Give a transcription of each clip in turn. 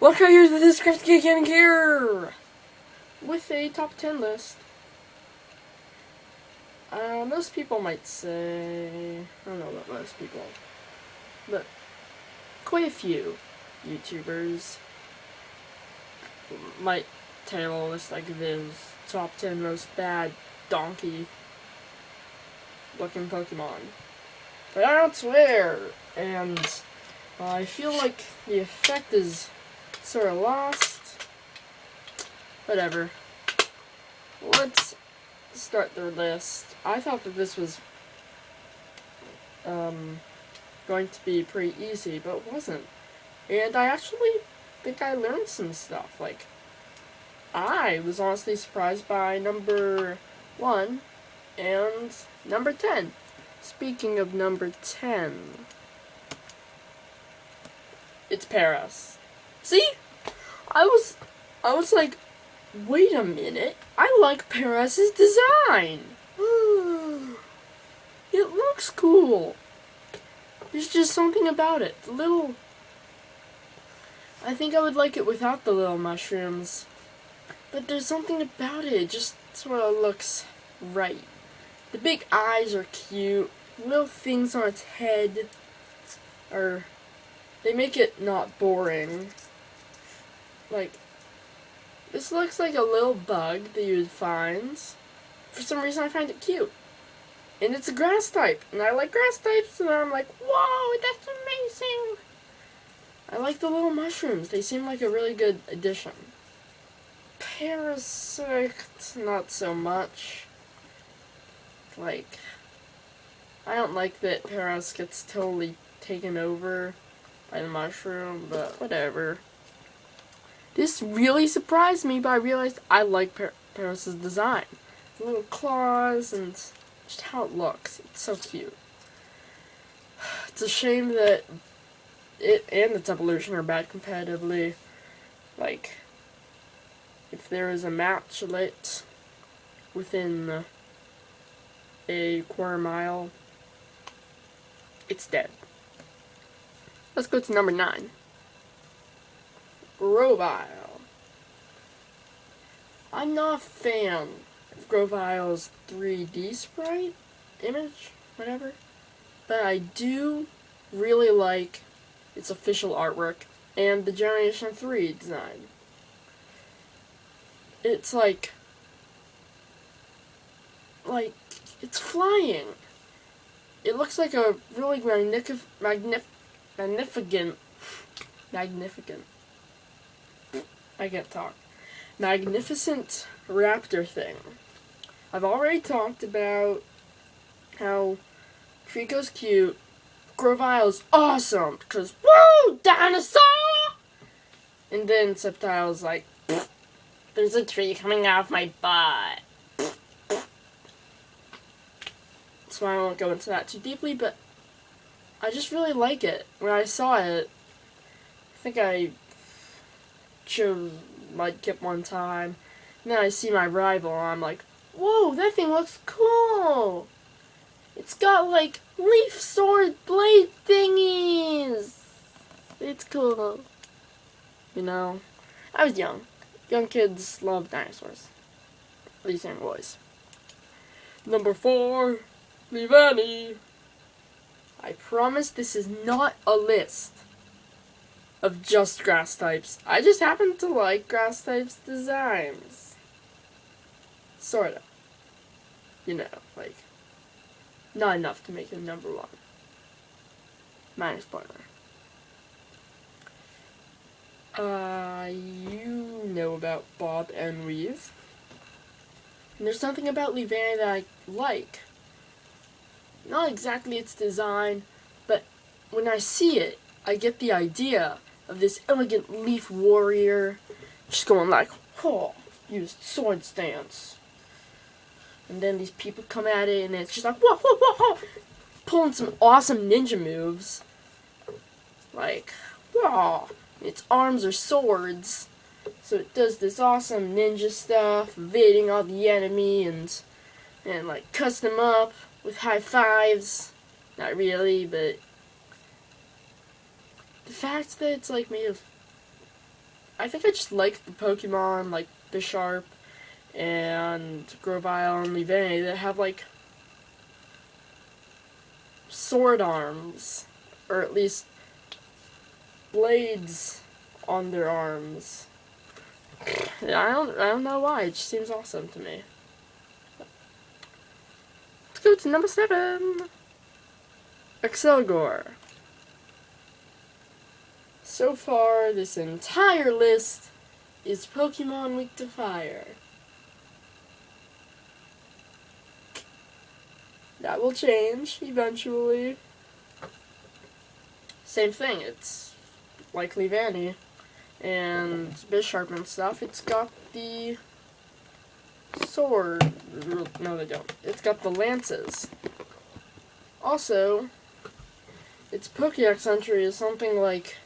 Look, I use this Craft Gaming here with a top 10 list. Most people might say, I don't know about most people, but quite a few YouTubers might title a list like this: top 10 most bad donkey looking Pokemon. But I don't swear, and I feel like the effect is sort of lost. Whatever. Let's start the list. I thought that this was going to be pretty easy, but it wasn't. And I actually think I learned some stuff. Like, I was honestly surprised by number 1 and number 10. Speaking of number 10, it's Paras. See? I was like, wait a minute, I like Paras' design. It looks cool. There's just something about it. I think I would like it without the little mushrooms. But there's something about it. It just sort of looks right. The big eyes are cute. Little things on its head they make it not boring. Like, this looks like a little bug that you would find. For some reason I find it cute. And it's a grass type. And I like grass types, and I'm like, whoa, that's amazing. I like the little mushrooms. They seem like a really good addition. Parasect, not so much. Like, I don't like that Paras gets totally taken over by the mushroom, but whatever. This really surprised me, but I realized I like Paras' design. The little claws and just how it looks. It's so cute. It's a shame that it and its evolution are bad competitively. Like, if there is a match lit within a quarter mile, it's dead. Let's go to number 9. Grovyle. I'm not a fan of Grovyle's 3D sprite image, whatever, but I do really like its official artwork and the Generation 3 design. It's like it's flying. It looks like a really magnificent. I can't talk. Magnificent raptor thing. I've already talked about how Trico's cute, Grovyle's awesome, because woo, dinosaur! And then Sceptile's like, there's a tree coming out of my butt. So I won't go into that too deeply, but I just really like it. When I saw it, I think I chose Mudkip one time, and then I see my rival, and I'm like, whoa, that thing looks cool! It's got, like, leaf sword blade thingies! It's cool. You know, I was young. Young kids love dinosaurs. At least young boys. Number 4, Leavanny. I promise this is not a list of just grass types. I just happen to like grass types designs. Sorta. You know, like, not enough to make him number 1. Minor spoiler. You know about Bob and Weave. And there's something about Leavanny that I like. Not exactly its design, but when I see it, I get the idea of this elegant leaf warrior just going like, oh, use sword stance. And then these people come at it, and it's just like, whoa, whoa, whoa, whoa, pulling some awesome ninja moves. Like, whoa, its arms are swords. So it does this awesome ninja stuff, evading all the enemy and like cuts them up with high fives. Not really, but the fact that it's like made of I think I just like the Pokemon like Bisharp and Grovyle and Leavanny that have like sword arms, or at least blades on their arms. I don't know why. It just seems awesome to me. Let's go to number 7. Excelgor. So far, this entire list is Pokemon weak to fire. That will change eventually. Same thing, it's like Leavanny and Bisharp and stuff. It's got the sword. No, they don't. It's got the lances. Also, its Pokédex entry is something like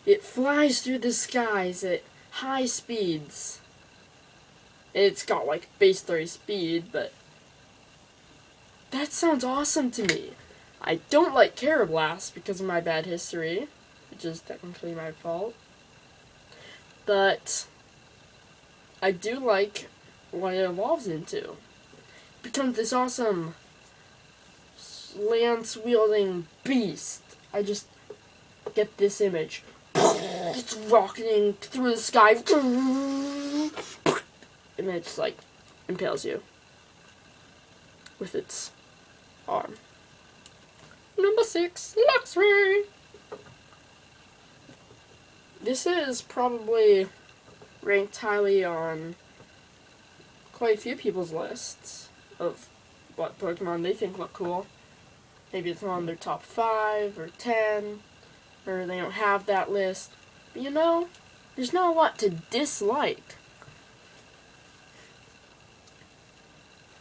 it flies through the skies at high speeds. And it's got like base 30 speed, but that sounds awesome to me. I don't like Karrablast because of my bad history, which is technically my fault. But I do like what it evolves into. It becomes this awesome lance-wielding beast. I just get this image. It's rocketing through the sky. And then it just like impales you with its arm. Number 6, Luxray. This is probably ranked highly on quite a few people's lists of what Pokemon they think look cool. Maybe it's on their top 5 or 10, or they don't have that list. But you know, there's not a lot to dislike.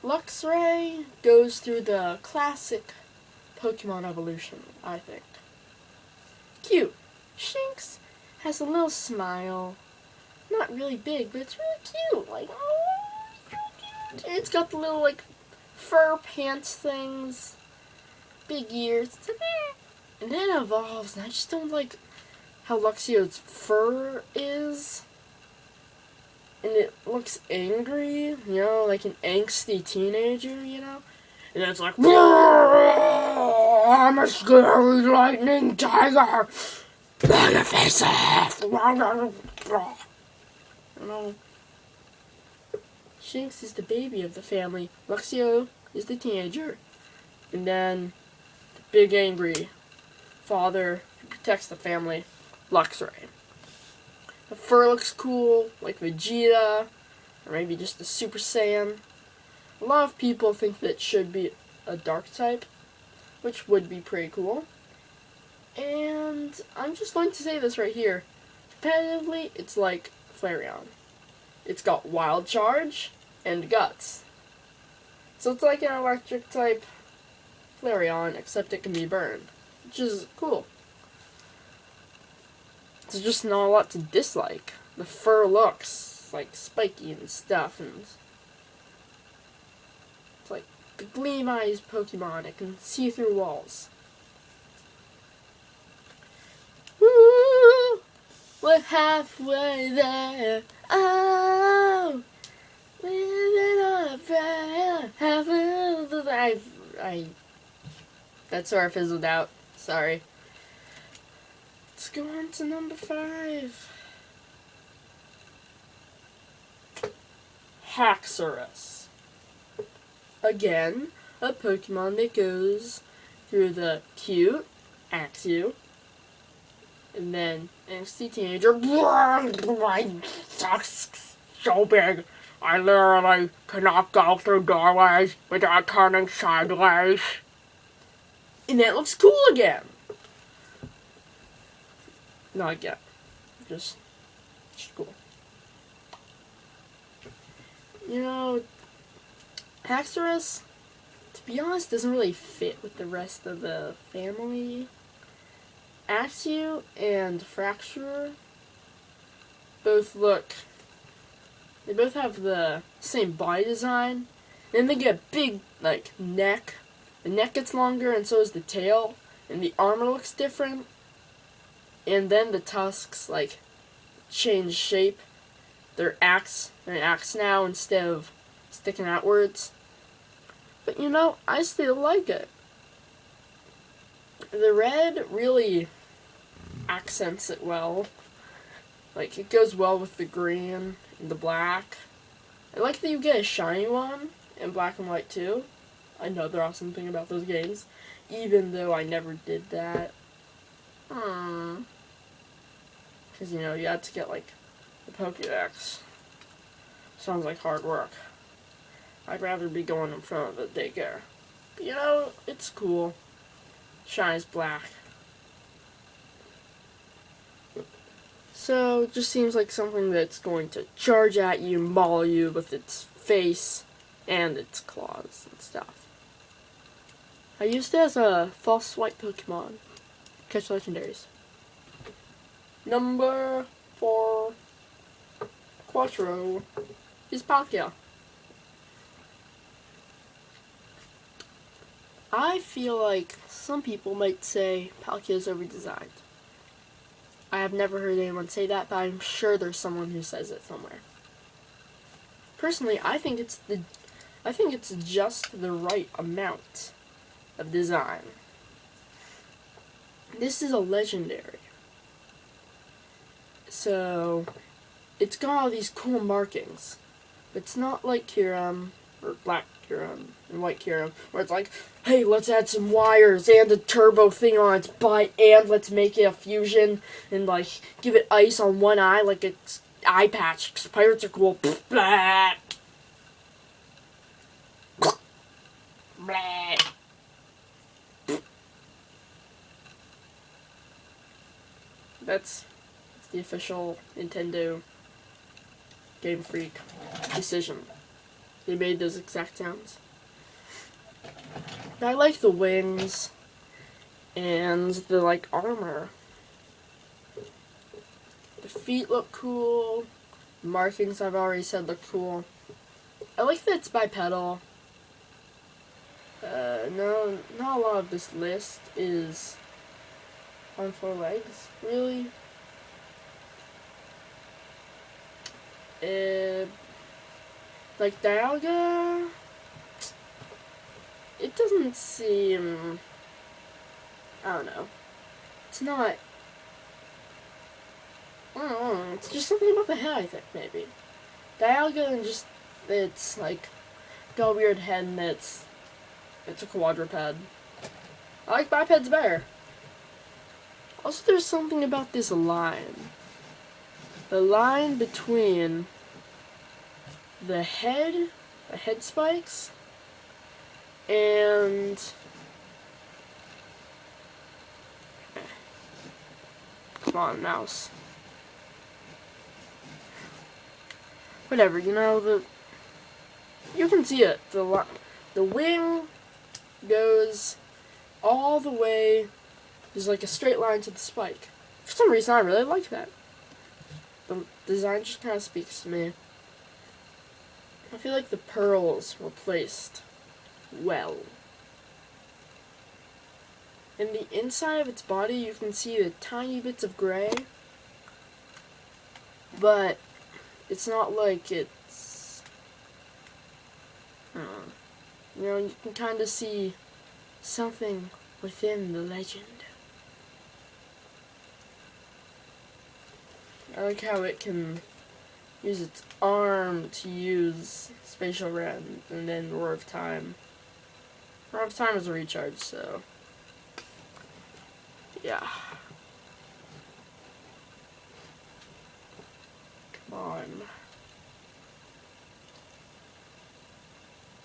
Luxray goes through the classic Pokemon evolution, I think. Cute. Shinx has a little smile. Not really big, but it's really cute. Like, oh, so cute. It's got the little, like, fur pants things. Big ears. It's like, eh. And then it evolves, and I just don't like how Luxio's fur is. And it looks angry, you know, like an angsty teenager, you know? And then it's like, I'm a scary lightning tiger! Blow your face off! You know? Shinx is the baby of the family. Luxio is the teenager. And then the big angry father who protects the family, Luxray. The fur looks cool, like Vegeta, or maybe just a Super Saiyan. A lot of people think that it should be a dark type, which would be pretty cool. And I'm just going to say this right here. Competitively, it's like Flareon. It's got Wild Charge and Guts. So it's like an electric type Flareon, except it can be burned, which is cool. There's just not a lot to dislike. The fur looks like spiky and stuff, and it's like the Gleam Eyes Pokemon. It can see through walls. Woo! We're halfway there. Oh, living on a prayer. That sort of fizzled out. Sorry. Let's go on to number 5. Haxorus. Again, a Pokemon that goes through the cute, Axew, and then angsty teenager. My sucks so big, I literally cannot go through doorways without turning sideways. And that looks cool again. Not yet. Just cool. You know, Haxorus, to be honest, doesn't really fit with the rest of the family. Axew and Fraxure both have the same body design. Then they get a big, like, neck. The neck gets longer, and so is the tail. And the armor looks different. And then the tusks, like, changed shape. They're an axe now instead of sticking outwards. But you know, I still like it. The red really accents it well. Like, it goes well with the green and the black. I like that you get a shiny one in black and white too. Another awesome thing about those games. Even though I never did that. Because, you know, you had to get, like, the Pokédex. Sounds like hard work. I'd rather be going in front of the daycare. But, you know, it's cool. Shines black. So, it just seems like something that's going to charge at you and maul you with its face and its claws and stuff. I used it as a false white Pokemon. Catch legendaries. Number 4 Quattro is Palkia. I feel like some people might say Palkia is overdesigned. I have never heard anyone say that, but I'm sure there's someone who says it somewhere. Personally, I think it's just the right amount of design. This is a legendary. So, it's got all these cool markings. It's not like Kyurem, or Black Kyurem, and White Kyurem, where it's like, hey, let's add some wires and a turbo thing on its butt, and let's make it a fusion, and, like, give it ice on one eye like its eye patch, because pirates are cool. Blah. Blah. That's the official Nintendo Game Freak decision. They made those exact sounds. I like the wings and the, like, armor. The feet look cool. The markings I've already said look cool. I like that it's bipedal. No, not a lot of this list is on 4 legs, really. Like Dialga, it doesn't seem, I don't know, it's not, I don't know, it's just something about the head, I think, maybe. Dialga and just, it's like, got a weird head and it's a quadruped. I like bipeds better. Also, there's something about this line. The line between the head spikes, and come on, mouse. Whatever, you know, you can see it. The wing goes all the way. There's like a straight line to the spike. For some reason, I really like that. The design just kind of speaks to me. I feel like the pearls were placed well. In the inside of its body, you can see the tiny bits of gray, but it's not like it's, you know, you can kind of see something within the legend. I like how it can use its arm to use Spatial Rend and then Roar of Time. Roar of Time is a recharge, so yeah. Come on.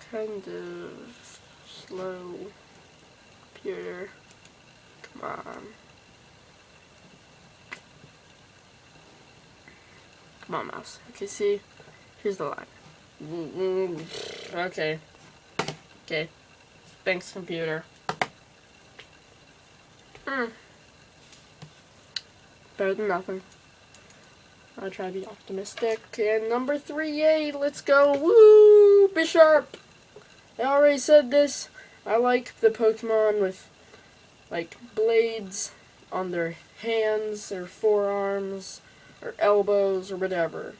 Kind of slow computer. Come on. Come on, mouse. Okay, see? Here's the line. Okay. Okay. Thanks, computer. Better than nothing. I'll try to be optimistic. And number 3, yay, let's go. Woo! Bisharp! I already said this. I like the Pokemon with, like, blades on their hands, their forearms, or elbows or whatever,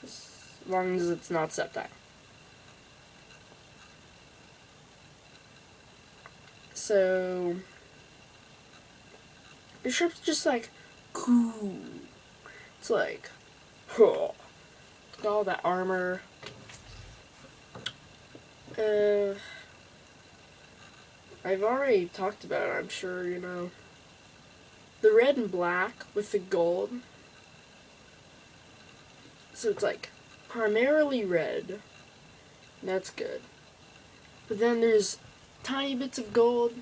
as long as it's not Sceptile. So Bishop's just like cool. It's like, huh. It's got all that armor. I've already talked about it, I'm sure, you know. The red and black with the gold. So it's like primarily red. That's good. But then there's tiny bits of gold.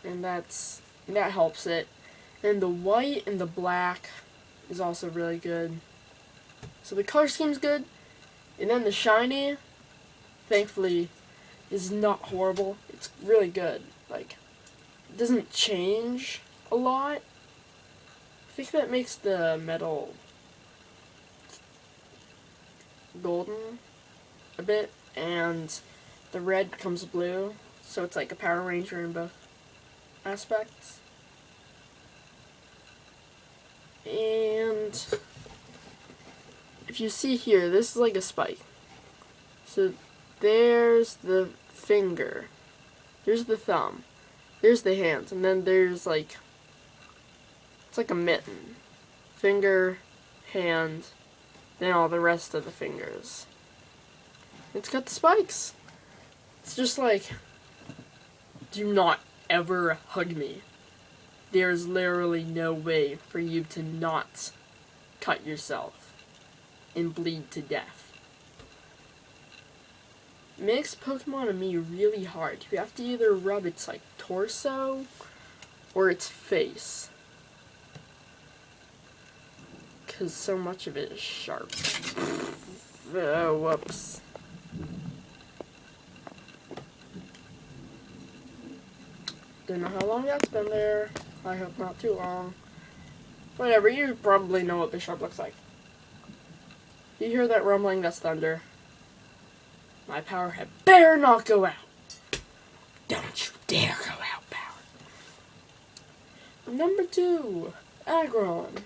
And that helps it. And the white and the black is also really good. So the color scheme's good. And then the shiny, thankfully, is not horrible. It's really good. Like, it doesn't change a lot. I think that makes the metal golden a bit, and the red becomes blue, so it's like a Power Ranger in both aspects. And if you see here, this is like a spike. So there's the finger, there's the thumb, there's the hands, and then there's like, it's like a mitten. Finger, hand, then all the rest of the fingers. It's got the spikes. It's just like, do not ever hug me. There's literally no way for you to not cut yourself and bleed to death. It makes Pokemon and me really hard. You have to either rub its like torso or its face, because so much of it is sharp. Oh, whoops. Don't know how long that's been there. I hope not too long. Whatever, you probably know what Bisharp looks like. You hear that rumbling? That's thunder. My power had better not go out. Don't you dare go out, power. Number 2, Aggron.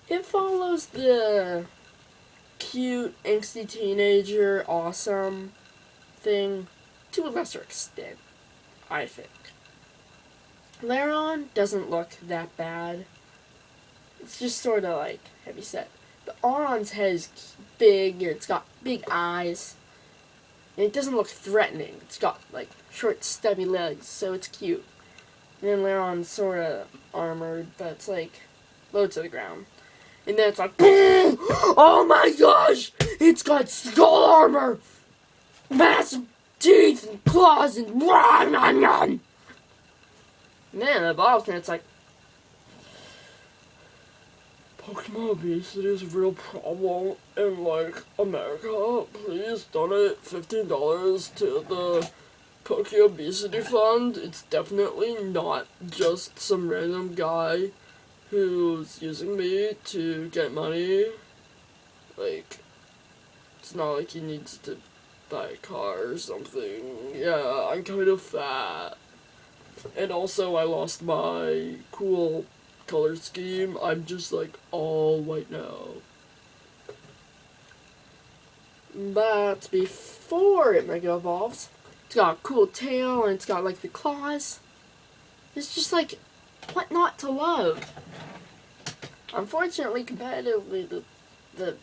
It follows the cute, angsty teenager, awesome thing to a lesser extent, I think. Lairon doesn't look that bad. It's just sort of like heavy set. The Auron's head is big, and it's got big eyes. And it doesn't look threatening. It's got like short, stubby legs, so it's cute. And then Lairon's sort of armored, but it's like low to the ground. And then it's like, boom! Oh my gosh! It's got skull armor! Massive teeth and claws and run, run, run! And then the bottom it's like, Pokemon obesity is a real problem in, like, America. Please donate $15 to the Poke Obesity Fund. It's definitely not just some random guy who's using me to get money. Like, it's not like he needs to buy a car or something. Yeah, I'm kind of fat. And also, I lost my cool color scheme. I'm just like all white now. But before it Mega Evolves, it's got a cool tail and it's got like the claws. It's just like, what not to love? Unfortunately, competitively, the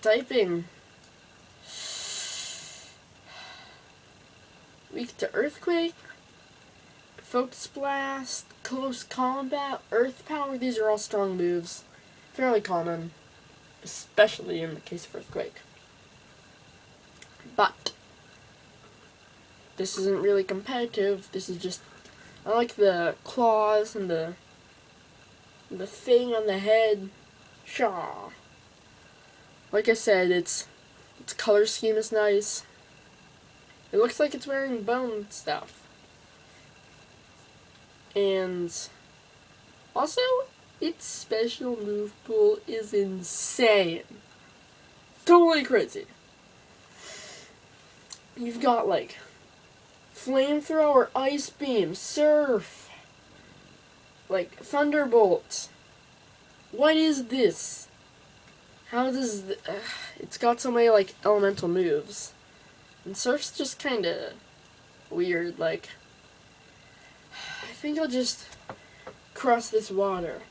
typing weak to Earthquake, Focus Blast, Close Combat, Earth Power. These are all strong moves. Fairly common, especially in the case of Earthquake. But this isn't really competitive. This is just, I like the claws and the thing on the head. Shaw. Like I said, its color scheme is nice. It looks like it's wearing bone stuff. And also, its special move pool is insane. Totally crazy. You've got like Flamethrower, Ice Beam, Surf, like Thunderbolt. What is this? How does it's got so many like elemental moves, and Surf's just kind of weird. Like, I think I'll just cross this water.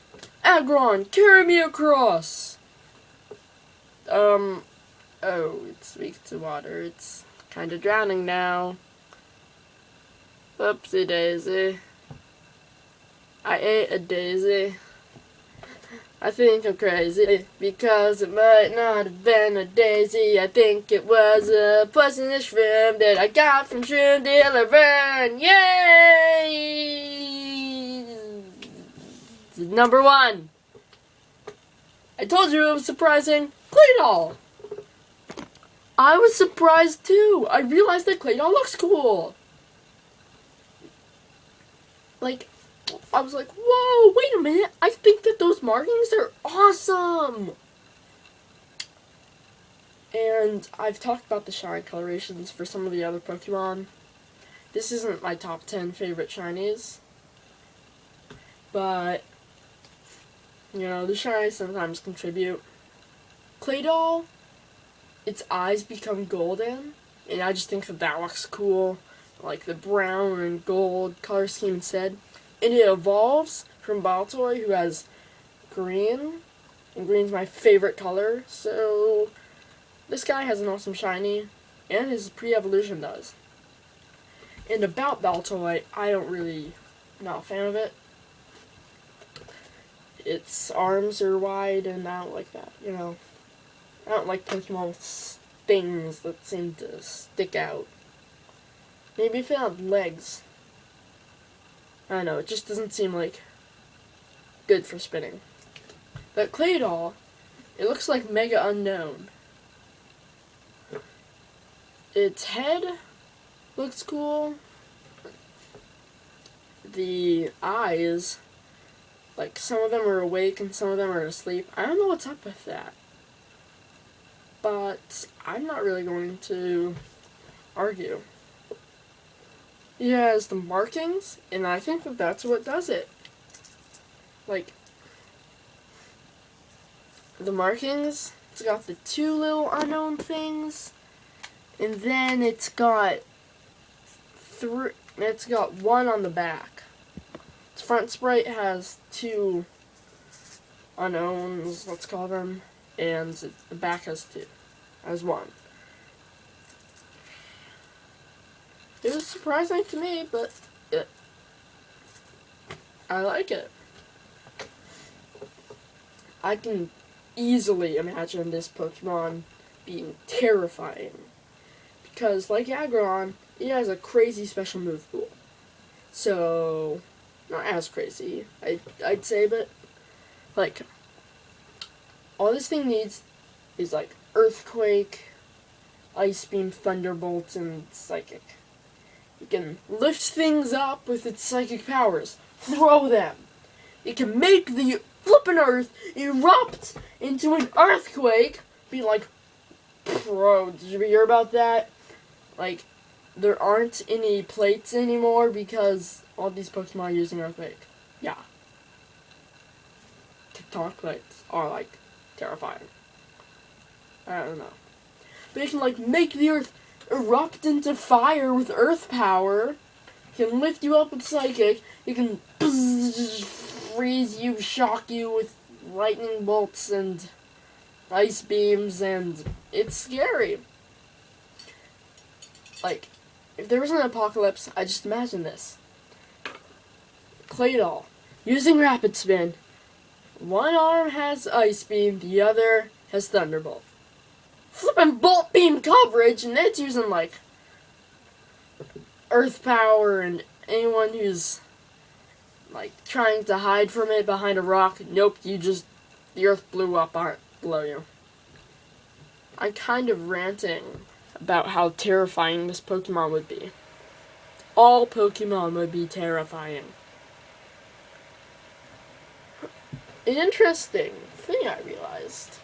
Aggron, carry me across. Oh, it's weak to water. It's kind of drowning now. Oopsie daisy. I ate a daisy. I think I'm crazy because it might not have been a daisy. I think it was a poisonous shrimp that I got from Shroom Delivery. Yay! Number 1. I told you it was surprising. Claydol. I was surprised too. I realized that Claydol looks cool. Like, I was like, whoa, wait a minute. I think that those markings are awesome. And I've talked about the shiny colorations for some of the other Pokemon. This isn't my top 10 favorite shinies. But, you know, the shinies sometimes contribute. Claydol, its eyes become golden. And I just think that that looks cool. Like the brown and gold color scheme instead. And it evolves from Baltoy, who has green, and green's my favorite color, so this guy has an awesome shiny, and his pre-evolution does. And about Baltoy, I don't really, not a fan of it. Its arms are wide, and I don't like that, you know. I don't like Pokemon with stings that seem to stick out. Maybe if it had legs. I don't know, it just doesn't seem like good for spinning. But Claydol, it looks like Mega Unknown. Its head looks cool. The eyes, like some of them are awake and some of them are asleep. I don't know what's up with that. But I'm not really going to argue. It has the markings, and I think that that's what does it. Like, the markings, it's got the 2 little unknown things, and then it's got 1 on the back. Its front sprite has 2 unknowns, let's call them, and the back has 1. It was surprising to me, but I like it. I can easily imagine this Pokemon being terrifying. Because, like Aggron, it has a crazy special move pool. So, not as crazy, I'd say, but, like, all this thing needs is, like, Earthquake, Ice Beam, Thunderbolt, and Psychic. It can lift things up with its psychic powers. Throw them. It can make the flippin' earth erupt into an earthquake. Be like, bro, did you hear about that? Like, there aren't any plates anymore because all these Pokemon are using earthquake. Yeah. TikTok plates are, like, terrifying. I don't know. But it can, like, make the earth erupt into fire with earth power. It can lift you up with psychic. It can freeze you, shock you with lightning bolts and ice beams, and it's scary. Like, if there was an apocalypse, I just imagine this. Claydol, using Rapid Spin. One arm has Ice Beam, the other has Thunderbolt. Flippin' Bolt Beam coverage, and it's using, like, Earth Power, and anyone who's, like, trying to hide from it behind a rock, nope, the Earth blew up below you. I'm kind of ranting about how terrifying this Pokemon would be. All Pokemon would be terrifying. An interesting thing I realized.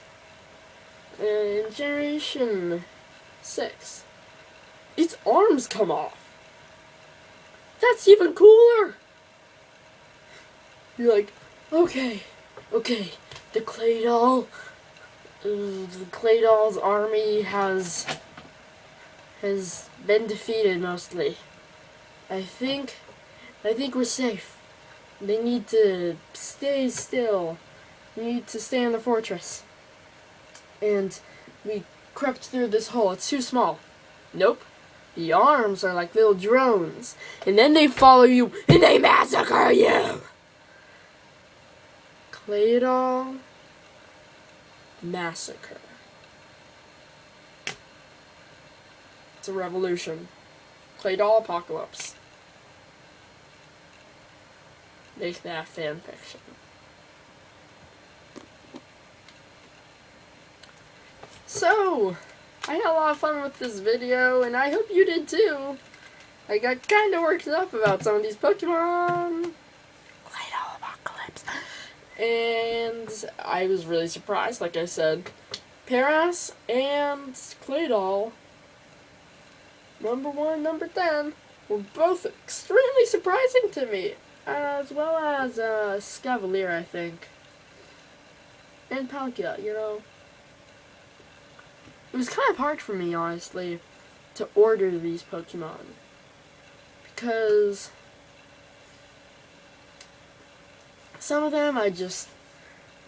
In Generation 6, its arms come off. That's even cooler! You're like, okay, the Clay Doll's army has been defeated mostly. I think we're safe. They need to stay still. We need to stay in the fortress. And we crept through this hole. It's too small. Nope. The arms are like little drones. And then they follow you and they massacre you! Clay Doll Massacre. It's a revolution. Clay Doll Apocalypse. Make that fan fiction. So, I had a lot of fun with this video, and I hope you did too. I got kinda worked up about some of these Pokemon. Clay Doll Apocalypse. And I was really surprised, like I said. Paras and Clay Doll, number 1, number 10, were both extremely surprising to me. As well as Scavalier, I think. And Palkia, you know. It was kind of hard for me, honestly, to order these Pokemon. Because some of them I just,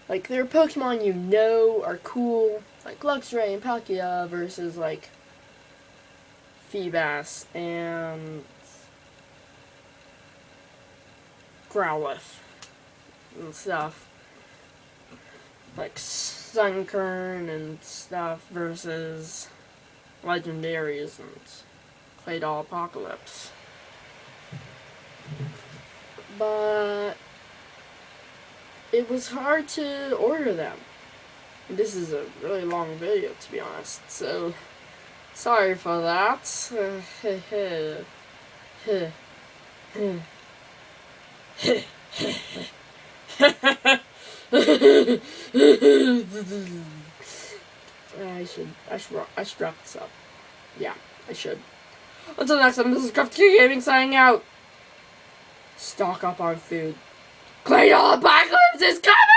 like, they're Pokemon you know are cool, like Luxray and Palkia versus, like, Feebas and Growlithe and stuff. Like Sunkern and stuff versus Legendaries and Clay Doll Apocalypse. But it was hard to order them. This is a really long video, to be honest, so sorry for that. I should wrap this up. Yeah, I should. Until next time, this is Crafty Gaming signing out. Stock up on food. Clay Doll Apocalypse is coming!